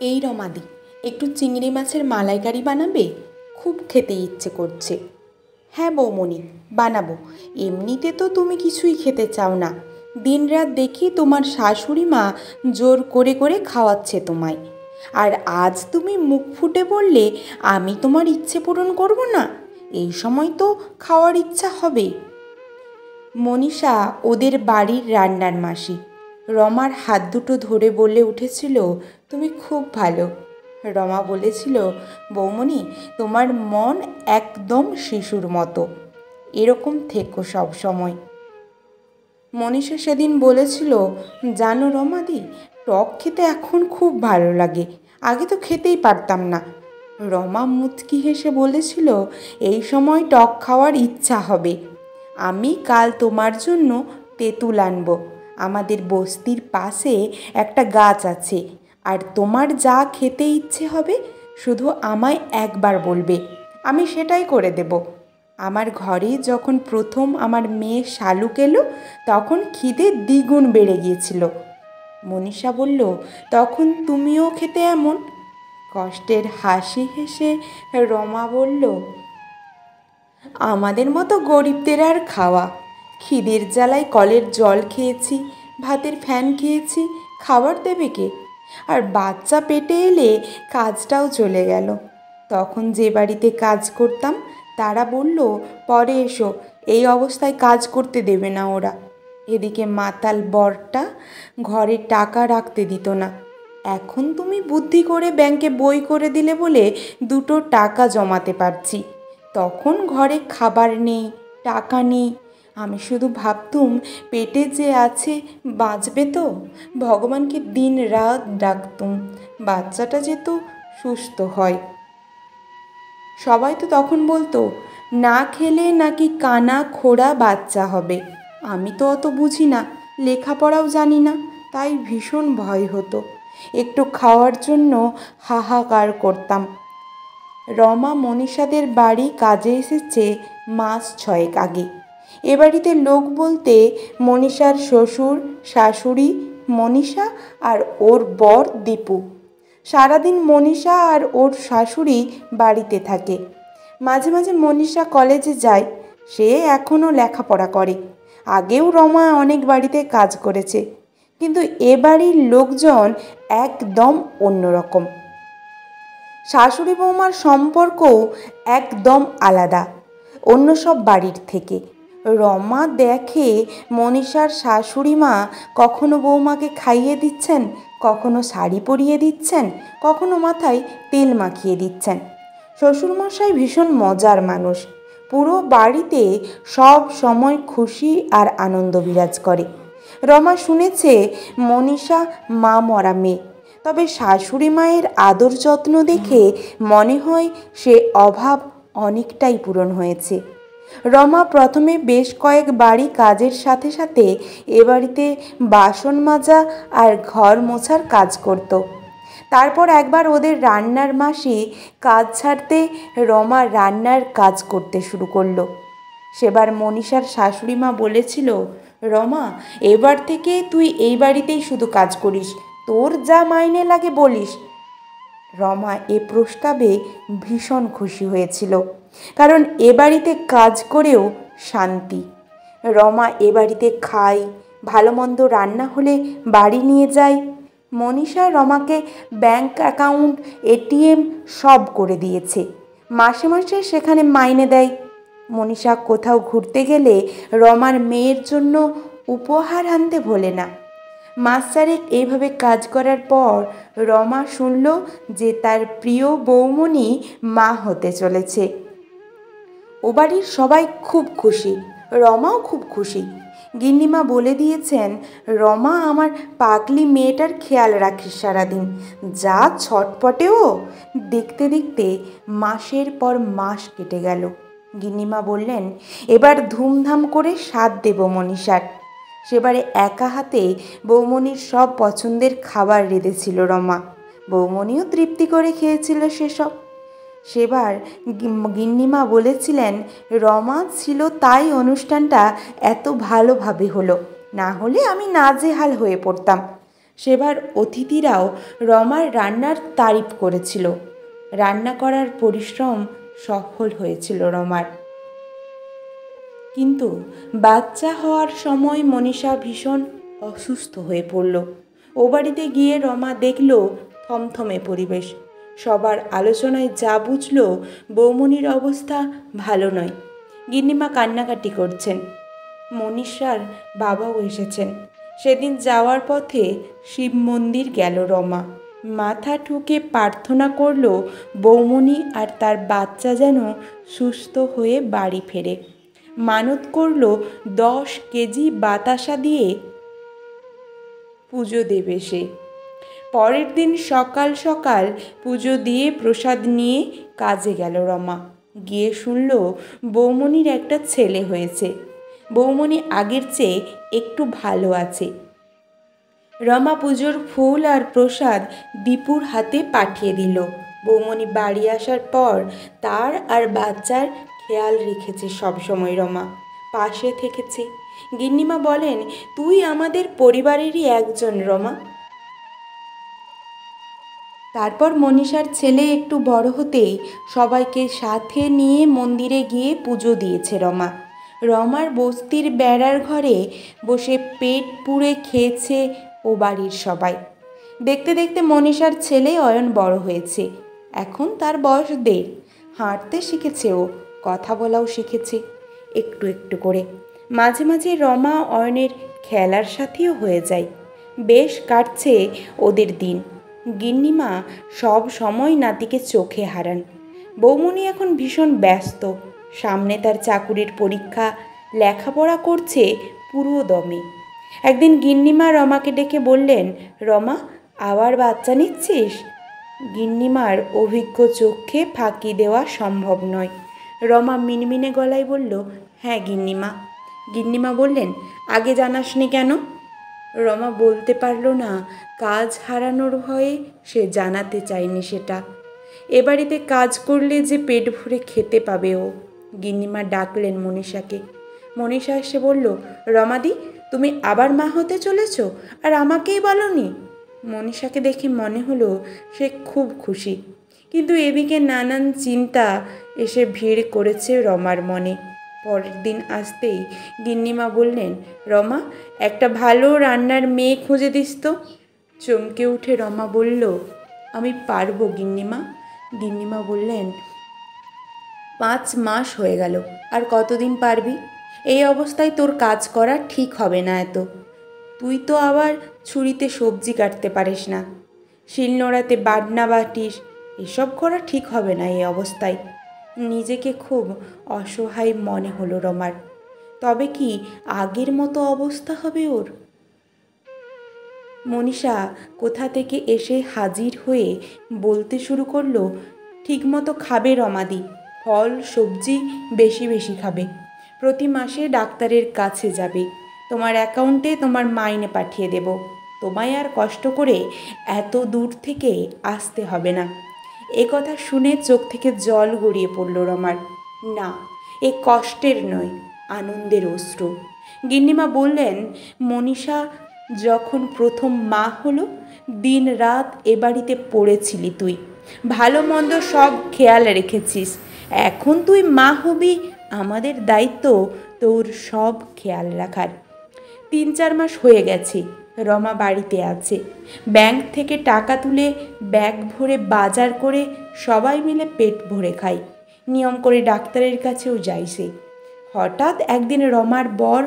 এই রমাদি, একটু চিংড়ি মাছের মালাইকারি বানাবে? খুব খেতে ইচ্ছে করছে। হ্যাঁ বৌমণি, বানাবো। এমনিতে তো তুমি কিছুই খেতে চাও না। দিনরাত দেখি তোমার শাশুড়ি মা জোর করে করে খাওয়াচ্ছে তোমায়। আর আজ তুমি মুখ ফুটে বললে আমি তোমার ইচ্ছে পূরণ করব না? এই সময় তো খাওয়ার ইচ্ছা হবে। মনীষা ওদের বাড়ির রান্নার মাসি। রমার হাত দুটো ধরে বলে উঠেছিল, তুমি খুব ভালো। রমা বলেছিল, বৌমণি তোমার মন একদম শিশুর মতো, এরকম থেকো সব সময়। মনীষা সেদিন বলেছিল, জানো রমাদি, টক খেতে এখন খুব ভালো লাগে, আগে তো খেতেই পারতাম না। রমা মুচকি হেসে বলেছিল, এই সময় টক খাওয়ার ইচ্ছা হবে। আমি কাল তোমার জন্য তেঁতুল আনবো। আমাদের বস্তির পাশে একটা গাছ আছে, আর তোমার যা খেতে ইচ্ছে হবে শুধু আমায় একবার বলবে, আমি সেটাই করে দেব। আমার ঘরে যখন প্রথম আমার মেয়ে শালুক এলো তখন খিদে দ্বিগুণ বেড়ে গিয়েছিল। মনীষা বলল, তখন তুমিও খেতে এমন? কষ্টের হাসি হেসে রমা বলল, আমাদের মতো গরিবদের আর খাওয়া? খিদের জ্বালায় কলের জল খেয়েছি, ভাতের ফ্যান খেয়েছি, খাবার দেবে কে? আর বাচ্চা পেটে এলে কাজটাও চলে গেল। তখন যে বাড়িতে কাজ করতাম তারা বলল, পরে এসো, এই অবস্থায় কাজ করতে দেবে না ওরা। এদিকে মাতাল বরটা ঘরে টাকা রাখতে দিত না। এখন তুমি বুদ্ধি করে ব্যাংকে বই করে দিলে বলে দুটো টাকা জমাতে পারছি। তখন ঘরে খাবার নেই, টাকা নেই। আমি শুধু ভাবতুম পেটে যে আছে বাঁচবে তো। ভগবানকে দিন রাত ডাকতুম বাচ্চাটা যেত সুস্থ হয়। সবাই তো তখন বলতো, না খেলে নাকি কানা খোড়া বাচ্চা হবে। আমি তো অত বুঝি না, লেখাপড়াও জানি না, তাই ভীষণ ভয় হতো। একটু খাওয়ার জন্য হাহাকার করতাম। রমা মনীষাদের বাড়ি কাজে এসেছে মাস 6 আগে। এ বাড়িতে লোক বলতে মনীষার শ্বশুর, শাশুড়ি, মনীষা আর ওর বর দীপু। সারাদিন মনীষা আর ওর শাশুড়ি বাড়িতে থাকে। মাঝে মাঝে মনীষা কলেজে যায়, সে এখনও লেখাপড়া করে। আগেও রমা অনেক বাড়িতে কাজ করেছে, কিন্তু এ বাড়ির লোকজন একদম অন্যরকম। শাশুড়ি বৌমার সম্পর্কও একদম আলাদা অন্য সব বাড়ির থেকে। রমা দেখে মনীষার শাশুড়ি মা কখনো বৌমাকে খাইয়ে দিচ্ছেন, কখনো শাড়ি পরিয়ে দিচ্ছেন, কখনো মাথায় তেল মাখিয়ে দিচ্ছেন। শ্বশুরমশাই ভীষণ মজার মানুষ। পুরো বাড়িতে সব সময় খুশি আর আনন্দ বিরাজ করে। রমা শুনেছে মনীষা মা মরা মেয়ে, তবে শাশুড়ি মায়ের আদর যত্ন দেখে মনে হয় সে অভাব অনেকটাই পূরণ হয়েছে। রমা প্রথমে বেশ কয়েক বাড়ি কাজের সাথে সাথে এ বাড়িতে বাসন মাজা আর ঘর মোছার কাজ করত। তারপর একবার ওদের রান্নার মাসি কাজ ছাড়তে রমা রান্নার কাজ করতে শুরু করলো। সেবার মনীষার শাশুড়ি মা বলেছিল, রমা, এবার থেকে তুই এই বাড়িতেই শুধু কাজ করিস, তোর যা মাইনে লাগে বলিস। রমা এ প্রস্তাবে ভীষণ খুশি হয়েছিল, কারণ এ বাড়িতে কাজ করেও শান্তি। রমা এ বাড়িতে খায়, ভালো মন্দ রান্না হলে বাড়ি নিয়ে যায়। মনীষা রমাকে ব্যাংক অ্যাকাউন্ট, এটিএম সব করে দিয়েছে। মাসে মাসে সেখানে মাইনে দেয়। মনীষা কোথাও ঘুরতে গেলে রমার মেয়ের জন্য উপহার আনতে ভোলে না। মাস চারেক এইভাবে কাজ করার পর রমা শুনল যে তার প্রিয় বৌমণি মা হতে চলেছে। ও বাড়ির সবাই খুব খুশি, রমাও খুব খুশি। গিন্নিমা বলে দিয়েছেন, রমা আমার পাগলি মেয়েটার খেয়াল রাখিস সারাদিন, যা ছটপটেও। দেখতে দেখতে মাসের পর মাস কেটে গেল। গিন্নিমা বললেন, এবার ধুমধাম করে সাধ দেব মনীষার। সেবারে একা হাতে বৌমণির সব পছন্দের খাবার রেঁধেছিল রমা। বৌমণিও তৃপ্তি করে খেয়েছিল সেসব। সেবার গিন্নিমা বলেছিলেন, রমা ছিল তাই অনুষ্ঠানটা এত ভালোভাবে হলো, না হলে আমি নাজেহাল হয়ে পড়তাম। সেবার অতিথিরাও রমার রান্নার তারিফ করেছিল। রান্না করার পরিশ্রম সফল হয়েছিল রমার। কিন্তু বাচ্চা হওয়ার সময় মনীষা ভীষণ অসুস্থ হয়ে পড়ল। ও বাড়িতে গিয়ে রমা দেখল থমথমে পরিবেশ। সবার আলোচনায় যা বুঝল বৌমনির অবস্থা ভালো নয়। গিন্নিমা কান্নাকাটি করছেন। মনীষার বাবাও এসেছেন। সেদিন যাওয়ার পথে শিব মন্দির গেল রমা। মাথা ঠুকে প্রার্থনা করল বৌমনি আর তার বাচ্চা যেন সুস্থ হয়ে বাড়ি ফেরে। মানত করল 10 কেজি বাতাসা দিয়ে পুজো দেবে সে। পরের দিন সকাল সকাল পুজো দিয়ে প্রসাদ নিয়ে কাজে গেল রমা। গিয়ে শুনল বৌমনির একটা ছেলে হয়েছে। বৌমনি আগের চেয়ে একটু ভালো আছে। রমা পুজোর ফুল আর প্রসাদ দীপুর হাতে পাঠিয়ে দিল। বৌমনি বাড়ি আসার পর তার আর বাচ্চার খেয়াল রেখেছে সবসময় রমা, পাশে থেকেছে। গিন্নিমা বলেন, তুই আমাদের পরিবারেরই একজন রমা। তারপর মনীষার ছেলে একটু বড় হতেই সবাইকে সাথে নিয়ে মন্দিরে গিয়ে পুজো দিয়েছে রমা। রমার বস্তির বেড়ার ঘরে বসে পেট পুড়ে খেয়েছে ও বাড়ির সবাই। দেখতে দেখতে মনীষার ছেলে অয়ন বড় হয়েছে। এখন তার বয়স 1.5। হাঁটতে শিখেছে, ও কথা বলাও শিখেছে একটু একটু করে। মাঝে মাঝে রমা অয়নের খেলার সাথীও হয়ে যায়। বেশ কাটছে ওদের দিন। গিন্নিমা সব সময় নাতিকে চোখে হারান। বৌমনি এখন ভীষণ ব্যস্ত। সামনে তার চাকুরির পরীক্ষা, লেখাপড়া করছে পুরো দমে। একদিন গিন্নিমা রমাকে ডেকে বললেন, রমা, আবার বাচ্চা নিচ্ছিস? গিন্নিমার অভিজ্ঞ চোখে ফাঁকি দেওয়া সম্ভব নয়। রমা মিনমিনে গলায় বলল, হ্যাঁ গিন্নিমা। গিন্নিমা বললেন, আগে জানাসনি কেন? রমা বলতে পারল না। কাজ হারানোর ভয়ে সে জানাতে চায়নি সেটা। এ বাড়িতে কাজ করলে যে পেট ভরে খেতে পাবে ও। গিন্নিমা ডাকলেন মনীষাকে। মনীষা এসে বলল, রমাদি, তুমি আবার মা হতে চলেছ, আর আমাকেই বলনি? মনীষাকে দেখে মনে হলো সে খুব খুশি, কিন্তু এদিকে নানান চিন্তা এসে ভিড় করেছে রমার মনে। পরের দিন আসতেই গিন্নিমা বললেন, রমা, একটা ভালো রান্নার মেয়ে খুঁজে দিস তো। চমকে উঠে রমা বলল, আমি পারবো গিন্নিমা। গিন্নিমা বললেন, 5 মাস হয়ে গেল, আর কতদিন পারবি? এই অবস্থায় তোর কাজ করা ঠিক হবে না এত। তুই তো আবার ছুরিতে সবজি কাটতে পারিস না, শিলনোড়াতে বাটনা বাটিস, এসব করা ঠিক হবে না এই অবস্থায়। নিজেকে খুব অসহায় মনে হলো রমার। তবে কি আগের মতো অবস্থা হবে ওর? মনীষা কোথা থেকে এসে হাজির হয়ে বলতে শুরু করলো, ঠিকমতো খাবে রমাদি, ফল সবজি বেশি বেশি খাবে, প্রতি মাসে ডাক্তারের কাছে যাবে, তোমার অ্যাকাউন্টে তোমার মাইনে পাঠিয়ে দেব, তোমায় আর কষ্ট করে এত দূর থেকে আসতে হবে না। এ কথা শুনে চোখ থেকে জল গড়িয়ে পড়ল রমার। না, এ কষ্টের নয়, আনন্দের অশ্রু। গিন্নিমা বললেন, মনীষা যখন প্রথম মা হলো, দিন রাত এ বাড়িতে পড়েছিলি তুই, ভালো মন্দ সব খেয়াল রেখেছিস। এখন তুই মা হবি, আমাদের দায়িত্ব তোর সব খেয়াল রাখার। 3-4 মাস হয়ে গেছে রমা বাড়িতে আছে। ব্যাংক থেকে টাকা তুলে ব্যাগ ভরে বাজার করে সবাই মিলে পেট ভরে খাই। নিয়ম করে ডাক্তারের কাছেও যাই সে। হঠাৎ একদিন রমার বর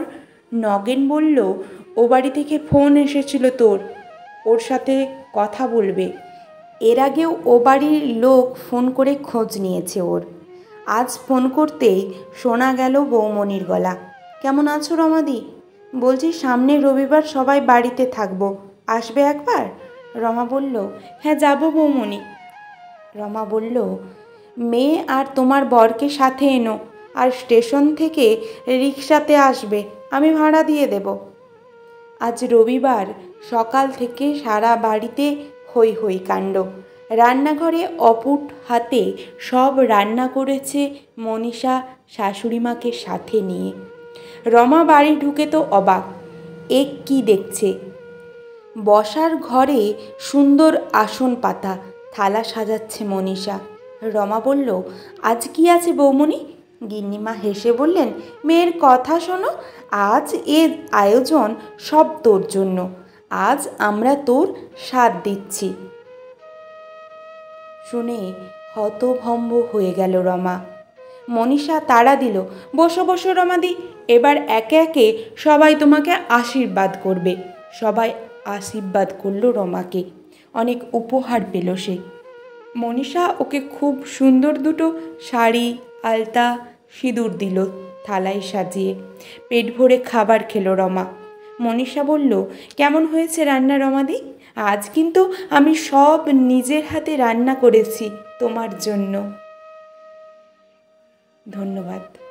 নগেন বলল, ও বাড়ি থেকে ফোন এসেছিল তোর, ওর সাথে কথা বলবে। এর আগেও ও বাড়ির লোক ফোন করে খোঁজ নিয়েছে ওর। আজ ফোন করতেই শোনা গেল বৌমনির গলা। কেমন আছো রমাদি? বলছি সামনের রবিবার সবাই বাড়িতে থাকবো, আসবে একবার? রমা বলল, হ্যাঁ যাব বৌমনি। রমা বলল, মেয়ে আর তোমার বরকে সাথে এনো, আর স্টেশন থেকে রিকশাতে আসবে, আমি ভাড়া দিয়ে দেব। আজ রবিবার সকাল থেকে সারা বাড়িতে হই হই কাণ্ড। রান্নাঘরে অপুট হাতে সব রান্না করেছে মনীষা শাশুড়িমাকে সাথে নিয়ে। রমা বাড়ি ঢুকে তো অবাক, এ কি দেখছে? বসার ঘরে সুন্দর আসন পাতা, থালা সাজাচ্ছে মনীষা। রমা বলল, আজ কি আছে বৌমণি? গিন্নিমা হেসে বললেন, মেয়ের কথা শোনো, আজ এর আয়োজন সব তোর জন্য। আজ আমরা তোর সাথ দিচ্ছি। শুনে হতভম্ব হয়ে গেল রমা। মনীষা তাড়া দিল, বসো বসো রমাদি, এবার একে একে সবাই তোমাকে আশীর্বাদ করবে। সবাই আশীর্বাদ করলো রমাকে, অনেক উপহার পেল সে। মনীষা ওকে খুব সুন্দর দুটো শাড়ি, আলতা, সিঁদুর দিল থালায় সাজিয়ে। পেট ভরে খাবার খেলো রমা। মনীষা বলল, কেমন হয়েছে রান্না রমাদি? আজ কিন্তু আমি সব নিজের হাতে রান্না করেছি তোমার জন্য। ধন্যবাদ।